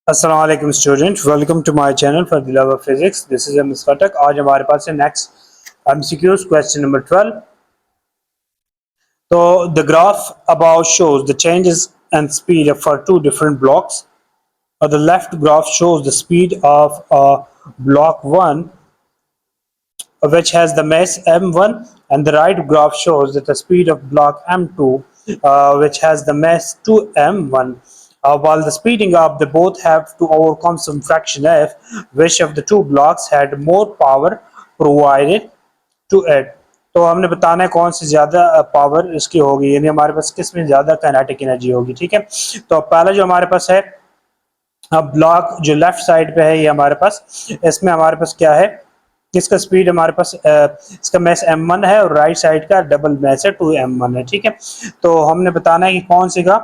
अस्सलाम वालेकुम student, welcome to my channel for the love of physics. This is MS Phatak. आज हमारे पास है नेक्स्ट एमसीक्यूज क्वेश्चन नंबर 12। तो the graph about shows the changes and speed for two different blocks. The left graph shows the speed of block 1 which has the mass m1, and the right graph shows that the speed of block m2 which has the mass 2m1. While the speeding up, they both have to overcome some fraction f. Which of the two blocks had more power provided to it? तो हमने बताना है कौन सी ज्यादा power इसकी होगी, यानी हमारे पास किस में ज्यादा काइनेटिक एनर्जी होगी। ठीक है, तो पहला जो हमारे पास है ब्लॉक जो लेफ्ट साइड पे है, ये हमारे पास इसमें हमारे पास क्या है, किसका स्पीड हमारे पास इसका मैस m1 है और राइट साइड का डबल मैस है 2m1 है। ठीक है, तो हमने बताना है कि कौन सी का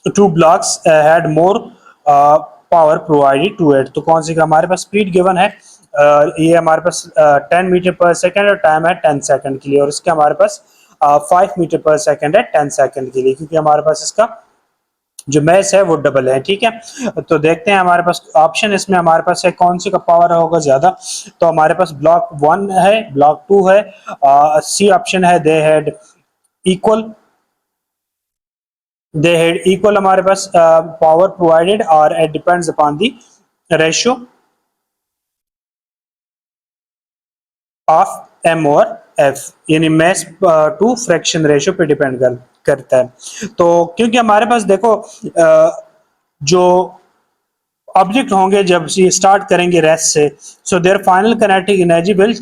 two blocks had more power provided to it. तो कौन सी का हमारे पास स्पीड गिवन है, ये हमारे पास 10 मीटर पर सेकंड और टाइम है 10 सेकंड के लिए, और इसके हमारे पास 5 मीटर पर सेकंड है 10 सेकंड के लिए, क्योंकि हमारे पास इसका जो मैस है वो डबल है। ठीक है, तो देखते हैं हमारे पास ऑप्शन इसमें हमारे पास है कौन सी का पावर होगा ज्यादा। तो हमारे पास ब्लॉक 1 है, ब्लॉक 2 है, सी ऑप्शन है दे हैड इक्वल हमारे पास पावर प्रोवाइडेड, और it depends upon the ratio of M और एफ, यानी मैस टू फ्रैक्शन रेशियो पे डिपेंड करता है। तो क्योंकि हमारे पास देखो जो ऑब्जेक्ट होंगे जब ये स्टार्ट करेंगे रेस्ट से, so there final kinetic energy will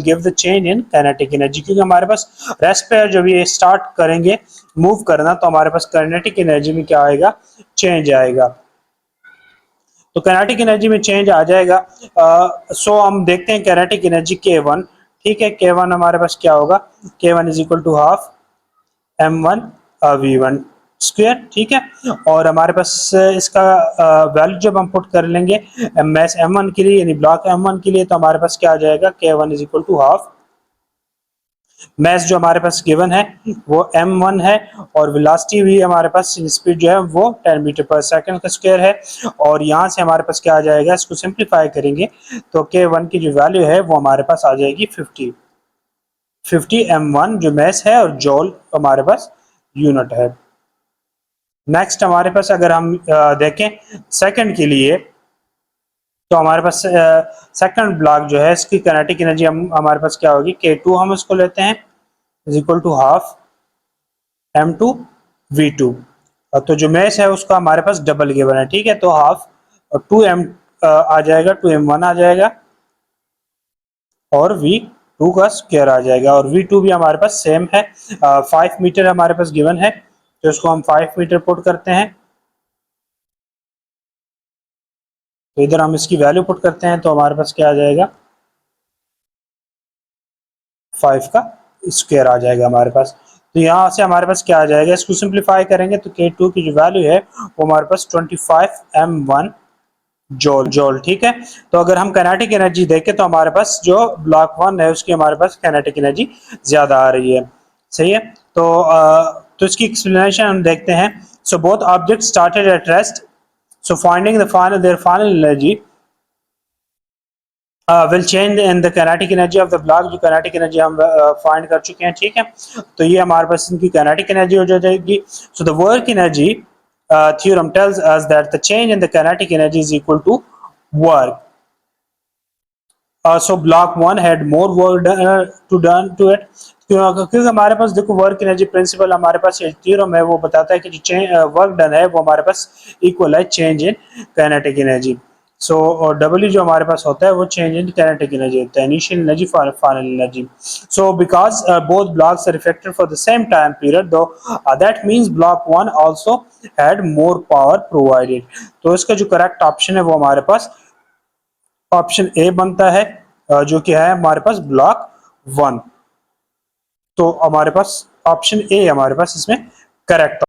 give the change in kinetic energy, क्योंकि हमारे पास रेस्ट पे जब ये स्टार्ट करेंगे मूव करना, तो हमारे पास काइनेटिक एनर्जी में क्या आएगा, चेंज आएगा। तो काइनेटिक एनर्जी में चेंज आ जाएगा। सो हम देखते हैं काइनेटिक एनर्जी K1। ठीक है, K1 हमारे पास क्या होगा, K1 is equal to half m1 v1 square. ठीक है, और हमारे पास इसका वैल्यू जब हम पुट कर लेंगे मैस m1 के लिए, यानी ब्लॉक m1 के लिए, तो हमारे पास क्या आ जाएगा, K1 is equal to half mass जो हमारे पास गिवन है वो m1 है, और वेलोसिटी भी हमारे पास स्पीड जो है वो 10 मीटर पर सेकंड का स्क्वायर है। और यहाँ से हमारे पास क्या आ जाएगा, इसको सिंप्लीफाई करेंगे तो K1 की जो वैल्यू है वो हमारे पास आ जाएगी 50 m1 जो मैस है, और जॉल हमारे पास यूनिट है। नेक्स्ट हमारे पास अगर हम देखें सेकंड के लिए, तो हमारे पास सेकंड ब्लॉक जो है इसकी काइनेटिक एनर्जी हमारे पास क्या होगी, K2 हम इसको लेते हैं is equal to half m2 v2। तो जो मैस है उसका हमारे पास डबल गिवन है। ठीक है, तो हाफ 2m आ जाएगा, 2m1 आ जाएगा, और v2 का स्क्वायर आ जाएगा, और v2 भी हमारे पास सेम है, 5 मीटर हमारे पास गिवन है, तो इसको हम 5 मीटर पुट करते हैं। तो इधर हम इसकी वैल्यू पुट करते हैं, तो हमारे पास क्या आ जाएगा, 5 का स्क्वायर आ जाएगा हमारे पास। तो यहाँ से हमारे पास क्या आ जाएगा, इसको सिंप्लीफाई करेंगे तो K2 की जो वैल्यू है वो हमारे पास 25 m1 जॉल। ठीक है, तो अगर हम काइनेटिक एनर्जी देखें तो हमारे पास जो ब्लॉक 1 है उसकी हमारे पास काइनेटिक एनर्जी ज्यादा आ रही है। सही है, तो इसकी एक्सप्लेनेशन हम देखते हैं। So both object started at rest, so finding there final energy will change in the kinetic energy of the block. जो काइनेटिक एनर्जी हम फाइंड कर चुके हैं। ठीक है, तो ये हमारे पास इनकी काइनेटिक एनर्जी हो जाएगी। So the work energy theorem tells us that the change in the kinetic energy is equal to work. So block 1 had more work done to it, क्योंकि हमारे पास देखो वर्क एनर्जी प्रिंसिपल हमारे पास theorem है वो बताता है कि जो वर्क डन है वो हमारे पास इक्वल है चेंज इन काइनेटिक एनर्जी। सो और W जो हमारे पास होता है वो चेंज इन काइनेटिक एनर्जी होता है, initial energy final energy. So because both blocks are reflected for the same time period, do that means block 1 also had more power provided. तो इसका जो करेक्ट ऑप्शन है वो हमारे पास ऑप्शन ए बनता है, जो कि है हमारे पास ब्लॉक 1। तो हमारे पास ऑप्शन ए हमारे पास इसमें करेक्ट